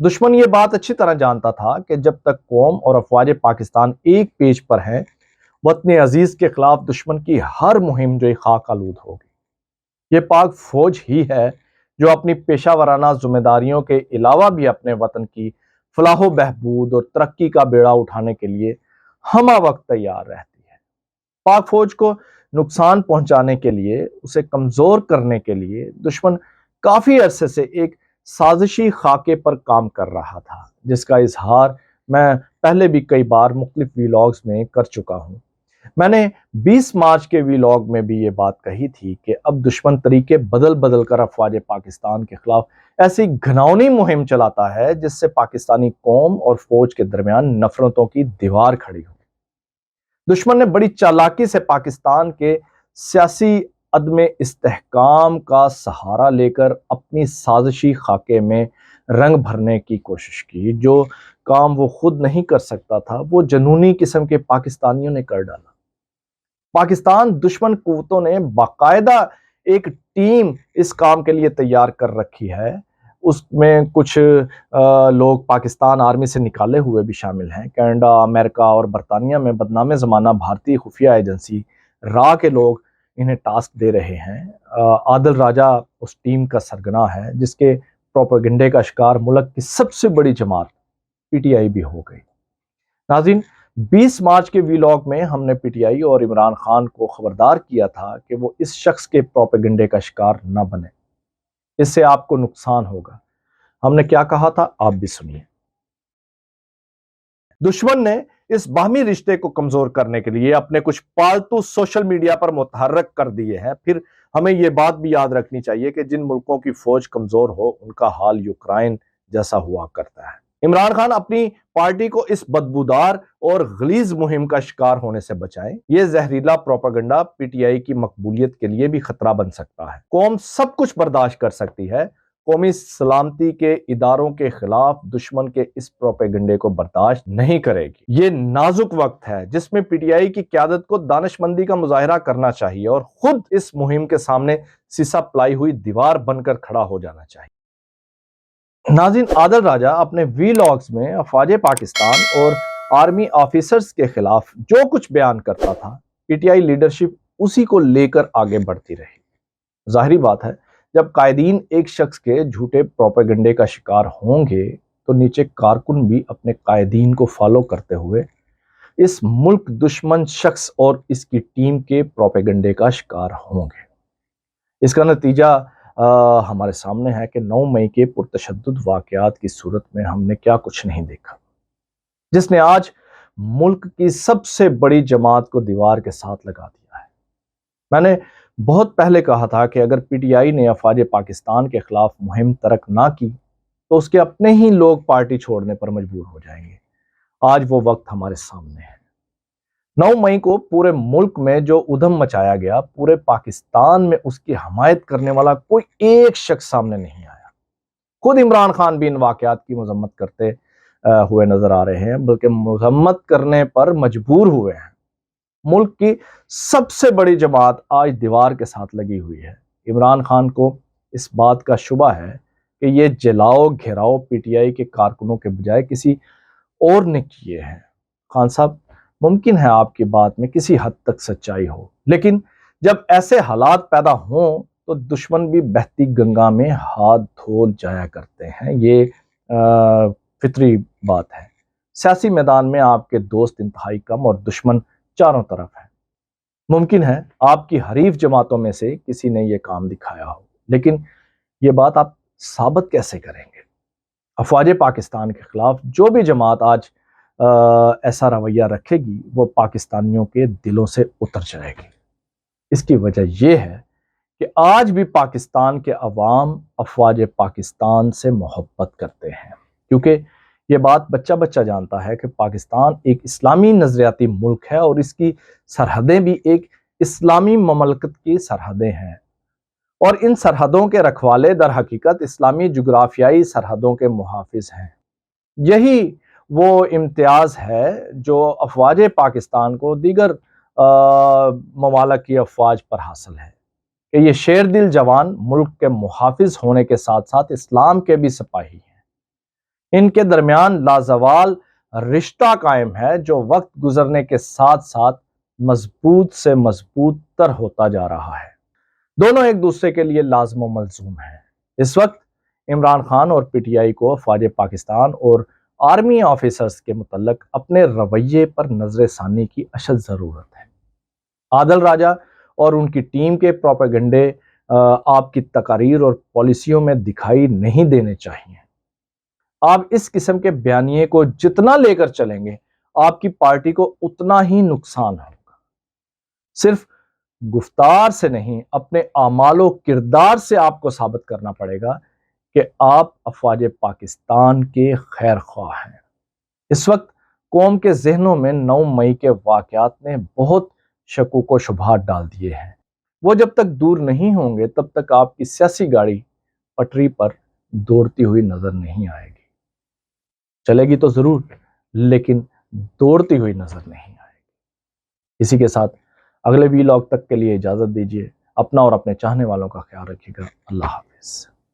دشمن یہ بات اچھی طرح جانتا تھا کہ جب تک قوم اور افواج پاکستان ایک پیج پر ہیں، وطن عزیز کے خلاف دشمن کی ہر مہم جو خاک آلود ہوگی۔ یہ پاک فوج ہی ہے جو اپنی پیشہ ورانہ ذمہ داریوں کے علاوہ بھی اپنے وطن کی فلاح و بہبود اور ترقی کا بیڑا اٹھانے کے لیے ہمہ وقت تیار رہتی ہے۔ پاک فوج کو نقصان پہنچانے کے لیے، اسے کمزور کرنے کے لیے دشمن کافی عرصے سے ایک سازشی خاکے پر کام کر رہا تھا، جس کا اظہار میں پہلے بھی کئی بار مختلف ویلاگز میں کر چکا ہوں۔ میں نے 20 مارچ کے ویلاگ میں بھی یہ بات کہی تھی کہ اب دشمن طریقے بدل بدل کر افواج پاکستان کے خلاف ایسی گھناؤنی مہم چلاتا ہے جس سے پاکستانی قوم اور فوج کے درمیان نفرتوں کی دیوار کھڑی ہو۔ دشمن نے بڑی چالاکی سے پاکستان کے سیاسی عدم استحکام کا سہارا لے کر اپنی سازشی خاکے میں رنگ بھرنے کی کوشش کی۔ جو کام وہ خود نہیں کر سکتا تھا، وہ جنونی قسم کے پاکستانیوں نے کر ڈالا۔ پاکستان دشمن قوتوں نے باقاعدہ ایک ٹیم اس کام کے لیے تیار کر رکھی ہے۔ اس میں کچھ لوگ پاکستان آرمی سے نکالے ہوئے بھی شامل ہیں۔ کینیڈا، امریکہ اور برطانیہ میں بدنام زمانہ بھارتی خفیہ ایجنسی را کے لوگ انہیں ٹاسک دے رہے ہیں۔ عادل راجہ اس ٹیم کا سرگنا ہے، جس کے پروپیگنڈے کا شکار ملک کی سب سے بڑی جماعت پی ٹی آئی بھی ہو گئی۔ ناظرین، 20 مارچ کے ویلاگ میں ہم نے پی ٹی آئی اور عمران خان کو خبردار کیا تھا کہ وہ اس شخص کے پروپیگنڈے کا شکار نہ بنے، اس سے آپ کو نقصان ہوگا۔ ہم نے کیا کہا تھا، آپ بھی سنیے۔ دشمن نے اس باہمی رشتے کو کمزور کرنے کے لیے اپنے کچھ پالتو سوشل میڈیا پر متحرک کر دیے ہیں۔ پھر ہمیں یہ بات بھی یاد رکھنی چاہیے کہ جن ملکوں کی فوج کمزور ہو، ان کا حال یوکرائن جیسا ہوا کرتا ہے۔ عمران خان اپنی پارٹی کو اس بدبودار اور غلیظ مہم کا شکار ہونے سے بچائیں۔ یہ زہریلا پروپیگنڈا پی ٹی آئی کی مقبولیت کے لیے بھی خطرہ بن سکتا ہے۔ قوم سب کچھ برداشت کر سکتی ہے، قومی سلامتی کے اداروں کے خلاف دشمن کے اس پروپیگنڈے کو برداشت نہیں کرے گی۔ یہ نازک وقت ہے جس میں پی ٹی آئی کی قیادت کو دانش مندی کا مظاہرہ کرنا چاہیے اور خود اس مہم کے سامنے سیسا پلائی ہوئی دیوار بن کر کھڑا ہو جانا چاہیے۔ ناظرین، عادل راجہ اپنے ویلاگز میں افواج پاکستان اور آرمی آفیسرز کے خلاف جو کچھ بیان کرتا تھا، پی ٹی آئی لیڈرشپ اسی کو لے کر آگے بڑھتی رہی۔ ظاہری بات ہے، جب قائدین ایک شخص کے جھوٹے پروپیگنڈے کا شکار ہوں گے تو نیچے کارکن بھی اپنے قائدین کو فالو کرتے ہوئے اس ملک دشمن شخص اور اس کی ٹیم کے پروپیگنڈے کا شکار ہوں گے۔ اس کا نتیجہ ہمارے سامنے ہے کہ 9 مئی کے پرتشدد واقعات کی صورت میں ہم نے کیا کچھ نہیں دیکھا، جس نے آج ملک کی سب سے بڑی جماعت کو دیوار کے ساتھ لگا دیا ہے۔ میں نے بہت پہلے کہا تھا کہ اگر پی ٹی آئی نے افواج پاکستان کے خلاف مہم ترک نہ کی تو اس کے اپنے ہی لوگ پارٹی چھوڑنے پر مجبور ہو جائیں گے۔ آج وہ وقت ہمارے سامنے ہے۔ 9 مئی کو پورے ملک میں جو ادھم مچایا گیا، پورے پاکستان میں اس کی حمایت کرنے والا کوئی ایک شخص سامنے نہیں آیا۔ خود عمران خان بھی ان واقعات کی مذمت کرتے ہوئے نظر آ رہے ہیں، بلکہ مذمت کرنے پر مجبور ہوئے ہیں۔ ملک کی سب سے بڑی جماعت آج دیوار کے ساتھ لگی ہوئی ہے۔ عمران خان کو اس بات کا شبہ ہے کہ یہ جلاؤ گھیراؤ پی ٹی آئی کے کارکنوں کے بجائے کسی اور نے کیے ہیں۔ خان صاحب، ممکن ہے آپ کی بات میں کسی حد تک سچائی ہو، لیکن جب ایسے حالات پیدا ہوں تو دشمن بھی بہتی گنگا میں ہاتھ دھو جایا کرتے ہیں۔ یہ فطری بات ہے۔ سیاسی میدان میں آپ کے دوست انتہائی کم اور دشمن چاروں طرف ہے۔ ممکن ہے آپ کی حریف جماعتوں میں سے کسی نے یہ کام دکھایا ہو، لیکن یہ بات آپ ثابت کیسے کریں گے؟ افواج پاکستان کے خلاف جو بھی جماعت آج ایسا رویہ رکھے گی، وہ پاکستانیوں کے دلوں سے اتر جائے گی۔ اس کی وجہ یہ ہے کہ آج بھی پاکستان کے عوام افواج پاکستان سے محبت کرتے ہیں، کیونکہ یہ بات بچہ بچہ جانتا ہے کہ پاکستان ایک اسلامی نظریاتی ملک ہے اور اس کی سرحدیں بھی ایک اسلامی مملکت کی سرحدیں ہیں، اور ان سرحدوں کے رکھوالے در حقیقت اسلامی جغرافیائی سرحدوں کے محافظ ہیں۔ یہی وہ امتیاز ہے جو افواج پاکستان کو دیگر ممالک کی افواج پر حاصل ہے کہ یہ شیر دل جوان ملک کے محافظ ہونے کے ساتھ ساتھ اسلام کے بھی سپاہی ہیں۔ ان کے درمیان لازوال رشتہ قائم ہے جو وقت گزرنے کے ساتھ ساتھ مضبوط سے مضبوط تر ہوتا جا رہا ہے۔ دونوں ایک دوسرے کے لیے لازم و ملزوم ہیں۔ اس وقت عمران خان اور پی ٹی آئی کو افواج پاکستان اور آرمی آفیسرز کے متعلق اپنے رویے پر نظر ثانی کی اشد ضرورت ہے۔ عادل راجہ اور ان کی ٹیم کے پروپیگنڈے آپ کی تقاریر اور پالیسیوں میں دکھائی نہیں دینے چاہیے۔ آپ اس قسم کے بیانیے کو جتنا لے کر چلیں گے آپ کی پارٹی کو اتنا ہی نقصان ہوگا۔ صرف گفتار سے نہیں، اپنے اعمال و کردار سے آپ کو ثابت کرنا پڑے گا کہ آپ افواج پاکستان کے خیر خواہ ہیں۔ اس وقت قوم کے ذہنوں میں 9 مئی کے واقعات نے بہت شکوک و شبہات ڈال دیے ہیں۔ وہ جب تک دور نہیں ہوں گے تب تک آپ کی سیاسی گاڑی پٹری پر دوڑتی ہوئی نظر نہیں آئے گی۔ چلے گی تو ضرور، لیکن دوڑتی ہوئی نظر نہیں آئے گی۔ اسی کے ساتھ اگلے ویلاگ تک کے لیے اجازت دیجیے۔ اپنا اور اپنے چاہنے والوں کا خیال رکھیے گا۔ اللہ حافظ۔